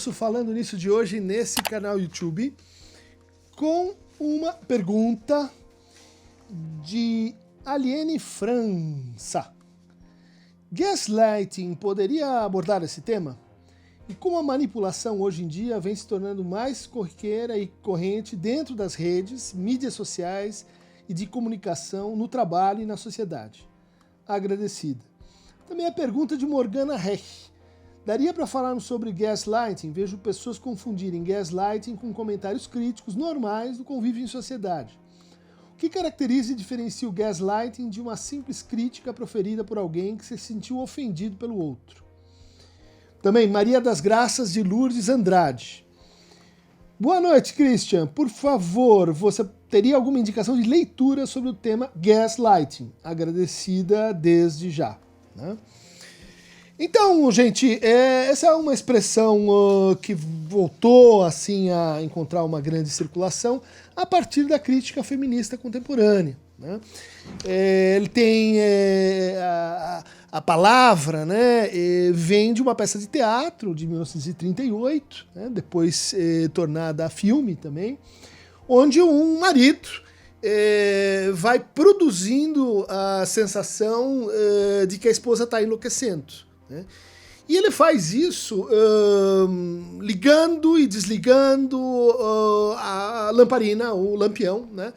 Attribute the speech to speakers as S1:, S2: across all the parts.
S1: nosso Falando Nisso de hoje nesse canal YouTube com uma pergunta de Aliene França. Gaslighting poderia abordar esse tema? E como a manipulação hoje em dia vem se tornando mais corriqueira e corrente dentro das redes, mídias sociais e de comunicação no trabalho e na sociedade? Agradecida. Também a pergunta de Morgana Rech. Daria para falarmos sobre gaslighting? Vejo pessoas confundirem gaslighting com comentários críticos normais do convívio em sociedade. O que caracteriza e diferencia o gaslighting de uma simples crítica proferida por alguém que se sentiu ofendido pelo outro? Também Maria das Graças de Lourdes Andrade. Boa noite, Christian. Por favor, você teria alguma indicação de leitura sobre o tema gaslighting? Agradecida desde já. Né? Então, gente, essa é uma expressão que voltou assim a encontrar uma grande circulação a partir da crítica feminista contemporânea. Né? Ele tem a palavra, né, vem de uma peça de teatro de 1938, né, depois tornada a filme também, onde um marido vai produzindo a sensação de que a esposa está enlouquecendo. Né? E ele faz isso ligando e desligando a lamparina, o lampião, né,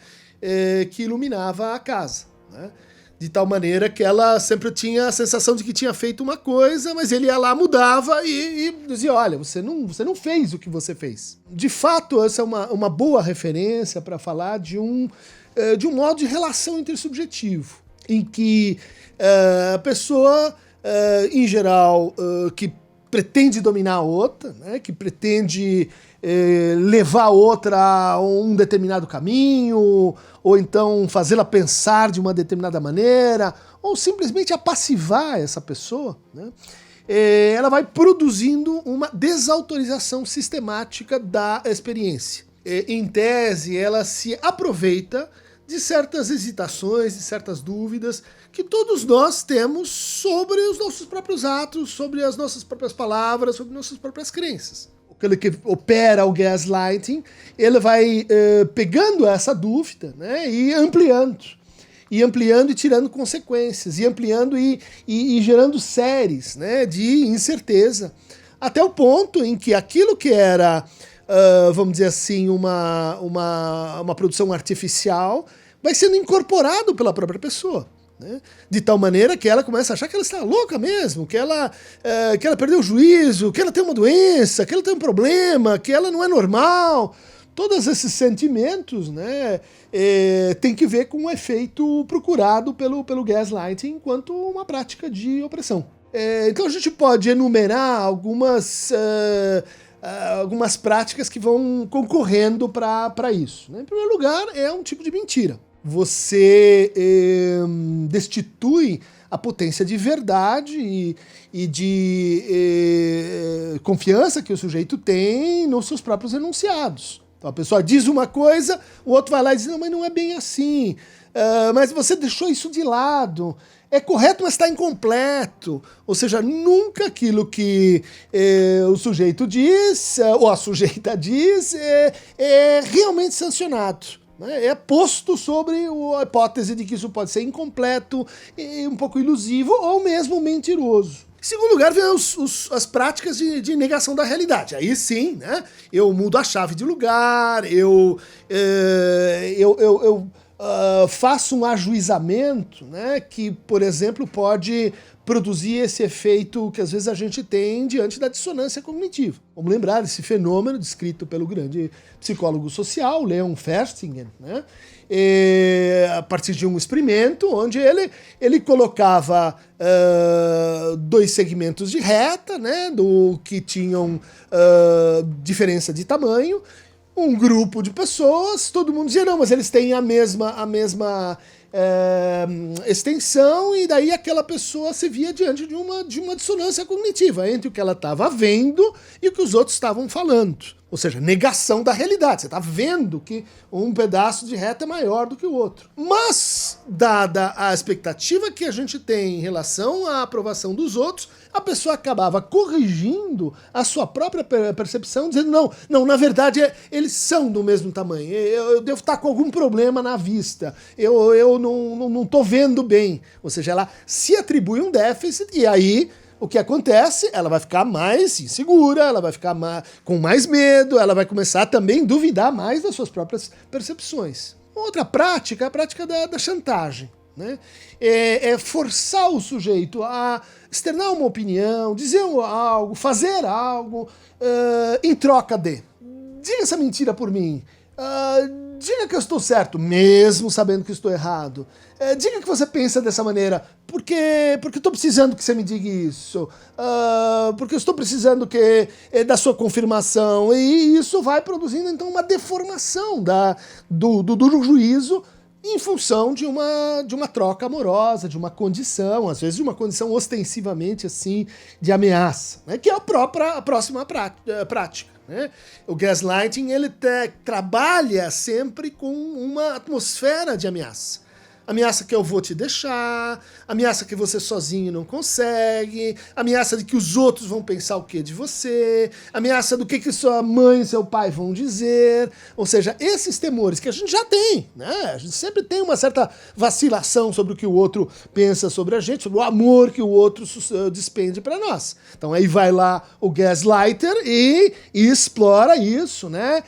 S1: que iluminava a casa. Né? De tal maneira que ela sempre tinha a sensação de que tinha feito uma coisa, mas ele ia lá, mudava e dizia, olha, você não fez o que você fez. De fato, essa é uma boa referência para falar de um modo de relação intersubjetivo, em que a pessoa, em geral, que pretende dominar a outra, né, que pretende levar a outra a um determinado caminho, ou então fazê-la pensar de uma determinada maneira, ou simplesmente apassivar essa pessoa, né, ela vai produzindo uma desautorização sistemática da experiência. Em tese, ela se aproveita de certas hesitações, de certas dúvidas que todos nós temos sobre os nossos próprios atos, sobre as nossas próprias palavras, sobre nossas próprias crenças. Aquele que opera o gaslighting, ele vai pegando essa dúvida, né, e ampliando e tirando consequências, e ampliando e gerando séries, né, de incerteza, até o ponto em que aquilo que era vamos dizer assim, uma produção artificial, vai sendo incorporado pela própria pessoa. Né? De tal maneira que ela começa a achar que ela está louca mesmo, que ela perdeu o juízo, que ela tem uma doença, que ela tem um problema, que ela não é normal. Todos esses sentimentos, né, tem que ver com o efeito procurado pelo gaslighting enquanto uma prática de opressão. Então a gente pode enumerar algumas práticas que vão concorrendo para isso. Né? Em primeiro lugar, é um tipo de mentira. Você destitui a potência de verdade e de confiança que o sujeito tem nos seus próprios enunciados. Então a pessoa diz uma coisa, o outro vai lá e diz, não, mas não é bem assim, mas você deixou isso de lado. É correto, mas está incompleto. Ou seja, nunca aquilo que o sujeito diz, ou a sujeita diz, é realmente sancionado. Né? É posto sobre a hipótese de que isso pode ser incompleto, um pouco ilusivo, ou mesmo mentiroso. Em segundo lugar, vem as práticas de negação da realidade. Aí sim, né? Eu mudo a chave de lugar, eu faço um ajuizamento, né, que, por exemplo, pode produzir esse efeito que às vezes a gente tem diante da dissonância cognitiva. Vamos lembrar desse fenômeno descrito pelo grande psicólogo social, Leon Festinger, né, a partir de um experimento onde ele colocava dois segmentos de reta, né, que tinham diferença de tamanho, um grupo de pessoas, todo mundo dizia, não, mas eles têm a mesma extensão, e daí aquela pessoa se via diante de uma dissonância cognitiva entre o que ela estava vendo e o que os outros estavam falando. Ou seja, negação da realidade. Você está vendo que um pedaço de reta é maior do que o outro. Mas dada a expectativa que a gente tem em relação à aprovação dos outros, a pessoa acabava corrigindo a sua própria percepção, dizendo, não, na verdade eles são do mesmo tamanho, eu devo estar com algum problema na vista, eu não tô vendo bem. Ou seja, ela se atribui um déficit e aí o que acontece? Ela vai ficar mais insegura, ela vai ficar com mais medo, ela vai começar também a duvidar mais das suas próprias percepções. Outra prática é a prática da chantagem. Né? É forçar o sujeito a externar uma opinião, dizer algo, fazer algo em troca de. Diga essa mentira por mim. Diga que eu estou certo, mesmo sabendo que estou errado. Diga que você pensa dessa maneira, porque eu estou precisando que você me diga isso. Porque eu estou precisando da sua confirmação. E isso vai produzindo, então, uma deformação do juízo em função de uma troca amorosa, de uma condição, às vezes de uma condição ostensivamente assim, de ameaça, né? Que é a próxima prática. Né? O gaslighting ele trabalha sempre com uma atmosfera de ameaça. Ameaça que eu vou te deixar, ameaça que você sozinho não consegue, ameaça de que os outros vão pensar o que de você, ameaça do que sua mãe e seu pai vão dizer. Ou seja, esses temores que a gente já tem, né? A gente sempre tem uma certa vacilação sobre o que o outro pensa sobre a gente, sobre o amor que o outro despende para nós. Então aí vai lá o gaslighter e explora isso, né?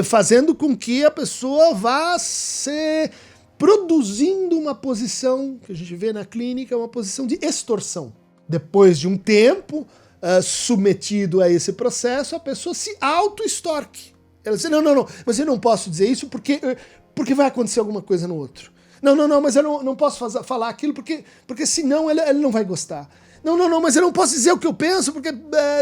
S1: Fazendo com que a pessoa vá ser produzindo uma posição, que a gente vê na clínica, uma posição de extorsão. Depois de um tempo submetido a esse processo, a pessoa se auto-extorque. Ela diz, não, mas eu não posso dizer isso porque vai acontecer alguma coisa no outro. Não, mas eu não posso falar aquilo porque senão ele não vai gostar. Não, mas eu não posso dizer o que eu penso porque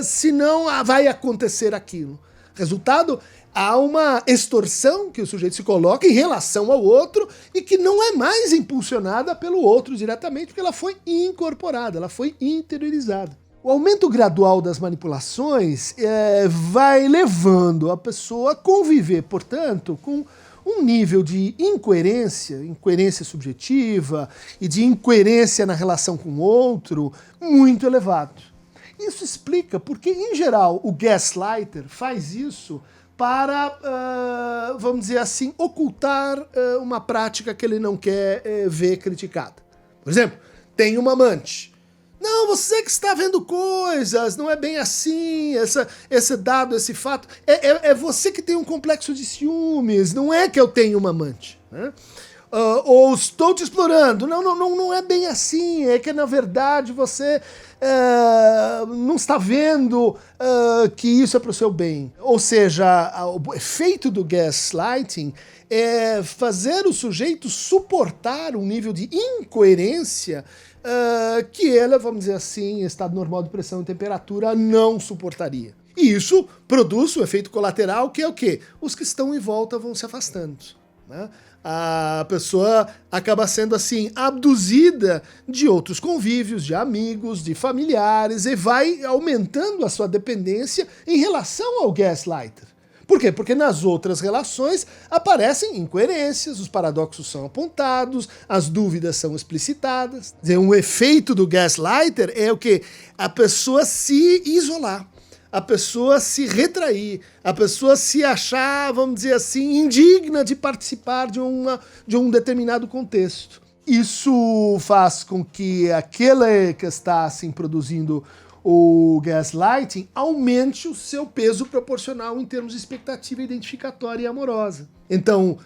S1: senão vai acontecer aquilo. Resultado, há uma extorsão que o sujeito se coloca em relação ao outro e que não é mais impulsionada pelo outro diretamente, porque ela foi incorporada, ela foi interiorizada. O aumento gradual das manipulações vai levando a pessoa a conviver, portanto, com um nível de incoerência subjetiva e de incoerência na relação com o outro muito elevado. Isso explica porque, em geral, o gaslighter faz isso para, vamos dizer assim, ocultar uma prática que ele não quer ver criticada. Por exemplo, tem uma amante. Não, você que está vendo coisas, não é bem assim, esse dado, esse fato. É você que tem um complexo de ciúmes, não é que eu tenho uma amante. Né? Ou estou te explorando. Não é bem assim, é que na verdade você não está vendo que isso é para o seu bem. Ou seja, o efeito do gaslighting é fazer o sujeito suportar um nível de incoerência que ele, vamos dizer assim, em estado normal de pressão e temperatura, não suportaria. E isso produz o efeito colateral, que é o quê? Os que estão em volta vão se afastando. Né? A pessoa acaba sendo assim abduzida de outros convívios, de amigos, de familiares e vai aumentando a sua dependência em relação ao gaslighter. Por quê? Porque nas outras relações aparecem incoerências, os paradoxos são apontados, as dúvidas são explicitadas. Quer dizer, um efeito do gaslighter é o quê? A pessoa se isolar. A pessoa se retrair, a pessoa se achar, vamos dizer assim, indigna de participar de um determinado contexto. Isso faz com que aquele que está assim, produzindo o gaslighting aumente o seu peso proporcional em termos de expectativa identificatória e amorosa. Então,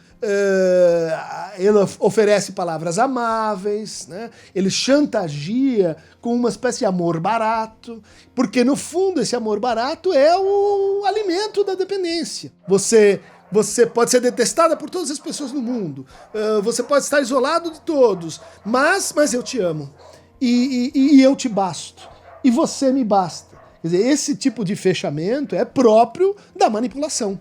S1: ele oferece palavras amáveis, né? Ele chantageia com uma espécie de amor barato, porque no fundo esse amor barato é o alimento da dependência. Você pode ser detestada por todas as pessoas no mundo, você pode estar isolado de todos, mas eu te amo, e eu te basto, e você me basta. Quer dizer, esse tipo de fechamento é próprio da manipulação.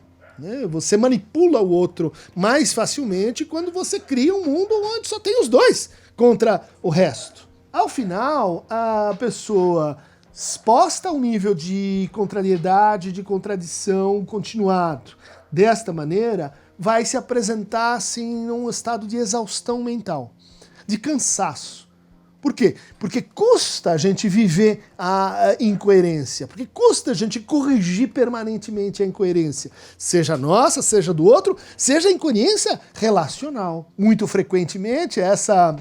S1: Você manipula o outro mais facilmente quando você cria um mundo onde só tem os dois contra o resto. Ao final, a pessoa exposta a um nível de contrariedade, de contradição continuado, desta maneira, vai se apresentar assim num estado de exaustão mental, de cansaço. Por quê? Porque custa a gente viver a incoerência, porque custa a gente corrigir permanentemente a incoerência, seja nossa, seja do outro, seja a incoerência relacional. Muito frequentemente essa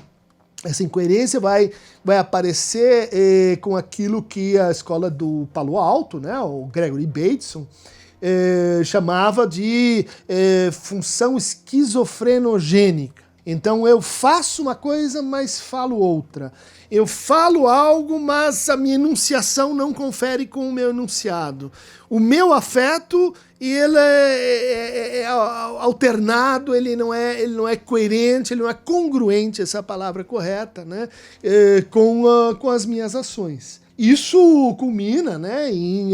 S1: incoerência vai aparecer com aquilo que a escola do Palo Alto, né, o Gregory Bateson, chamava de função esquizofrenogênica. Então eu faço uma coisa, mas falo outra. Eu falo algo, mas a minha enunciação não confere com o meu enunciado. O meu afeto, ele é alternado, ele não é coerente, ele não é congruente, essa é a palavra correta, né, com as minhas ações. Isso culmina, né, em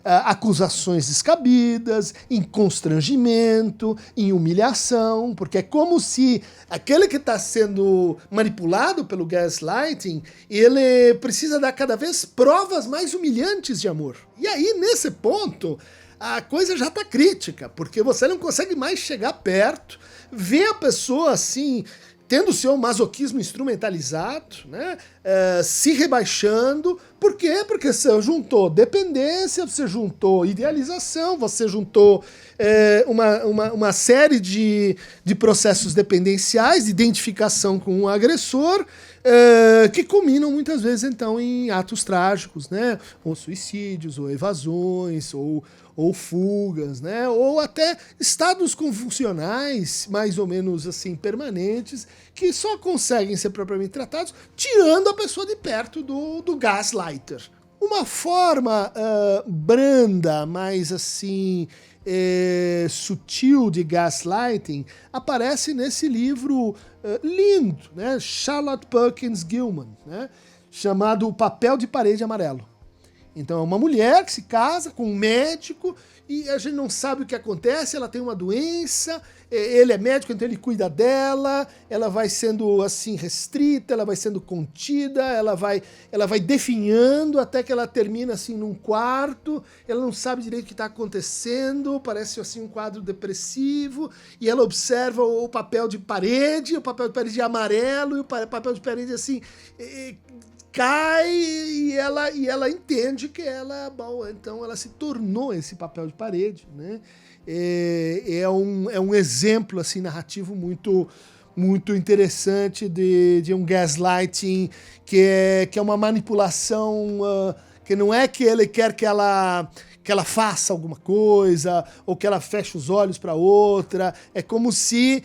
S1: acusações descabidas, em constrangimento, em humilhação, porque é como se aquele que está sendo manipulado pelo gaslighting, ele precisa dar cada vez provas mais humilhantes de amor. E aí, nesse ponto, a coisa já está crítica, porque você não consegue mais chegar perto, ver a pessoa assim, tendo o seu masoquismo instrumentalizado, né, se rebaixando. Por quê? Porque você juntou dependência, você juntou idealização, você juntou uma série de processos dependenciais, de identificação com o agressor, que culminam muitas vezes então em atos trágicos, né, ou suicídios, ou evasões, ou fugas, né? Ou até estados convulsionais, mais ou menos assim, permanentes, que só conseguem ser propriamente tratados tirando a pessoa de perto do gaslighter. Uma forma branda, mais assim, sutil de gaslighting aparece nesse livro lindo, né? Charlotte Perkins Gilman, né? Chamado O Papel de Parede Amarelo. Então é uma mulher que se casa com um médico e a gente não sabe o que acontece, ela tem uma doença, ele é médico, então ele cuida dela, ela vai sendo assim restrita, ela vai sendo contida, ela vai definhando até que ela termina assim num quarto, ela não sabe direito o que está acontecendo, parece assim um quadro depressivo, e ela observa o papel de parede amarelo, e o papel de parede assim cai e ela entende que então ela se tornou esse papel de parede, né? É um exemplo assim narrativo muito interessante de um gaslighting que é uma manipulação que não é que ele quer que ela faça alguma coisa, ou que ela feche os olhos para outra. É como se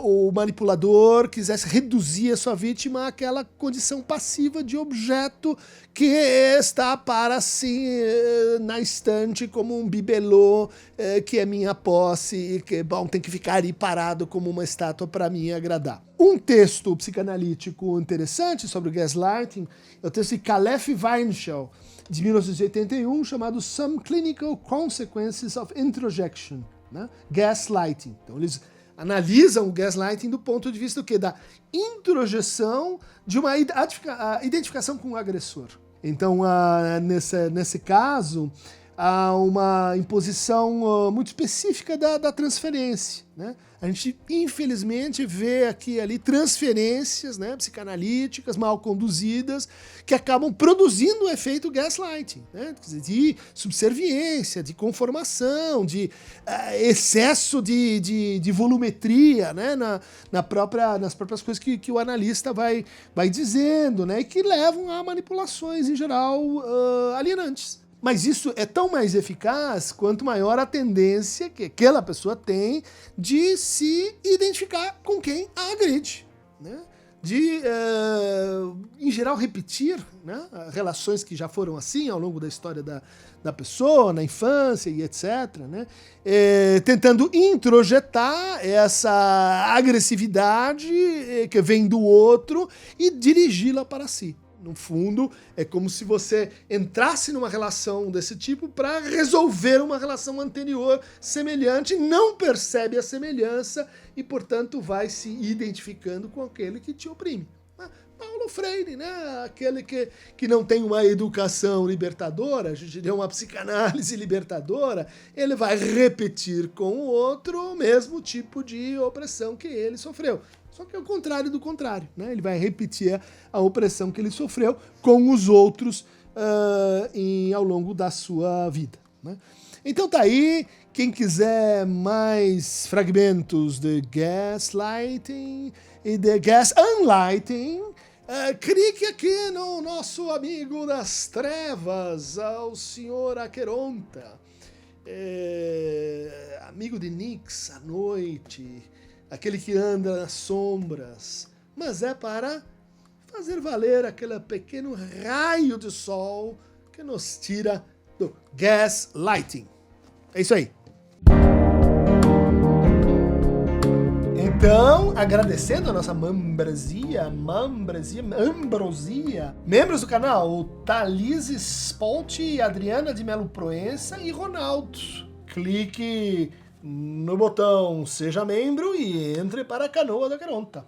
S1: o manipulador quisesse reduzir a sua vítima àquela condição passiva de objeto que está para assim na estante como um bibelô que é minha posse e que, bom, tem que ficar ali parado como uma estátua para mim agradar. Um texto psicanalítico interessante sobre o gaslighting é o texto de Calef Weinshell, de 1981, chamado Some Clinical Consequences of Introjection, né? Gaslighting. Então eles analisam o gaslighting do ponto de vista do quê? Da introjeção de uma identificação com o agressor. Então, nesse caso, há uma imposição muito específica da transferência, né? A gente, infelizmente, vê aqui e ali transferências, né, psicanalíticas mal conduzidas que acabam produzindo o efeito gaslighting, né? Quer dizer, de subserviência, de conformação, de excesso de volumetria, né, nas próprias coisas que o analista vai dizendo, né, e que levam a manipulações, em geral, alienantes. Mas isso é tão mais eficaz quanto maior a tendência que aquela pessoa tem de se identificar com quem a agride, né? De, em geral, repetir, né, relações que já foram assim ao longo da história da pessoa, na infância e etc., né? Tentando introjetar essa agressividade que vem do outro e dirigi-la para si. No fundo, é como se você entrasse numa relação desse tipo para resolver uma relação anterior semelhante, não percebe a semelhança e, portanto, vai se identificando com aquele que te oprime. Paulo Freire, né? Aquele que não tem uma educação libertadora, a gente diria uma psicanálise libertadora, ele vai repetir com o outro o mesmo tipo de opressão que ele sofreu. Só que é o contrário do contrário, né? Ele vai repetir a opressão que ele sofreu com os outros ao longo da sua vida, né? Então tá aí, quem quiser mais fragmentos de Gaslighting e de Gas-Unlighting, clique aqui no nosso amigo das trevas, ao Sr. Aqueronta, amigo de Nix à noite, aquele que anda nas sombras, mas é para fazer valer aquele pequeno raio de sol que nos tira do Gaslighting. É isso aí. Então, agradecendo a nossa ambrosia, membros do canal, o Thalys Spolt, Adriana de Melo Proença e Ronaldo. Clique no botão Seja Membro e entre para a canoa da Aqueronta.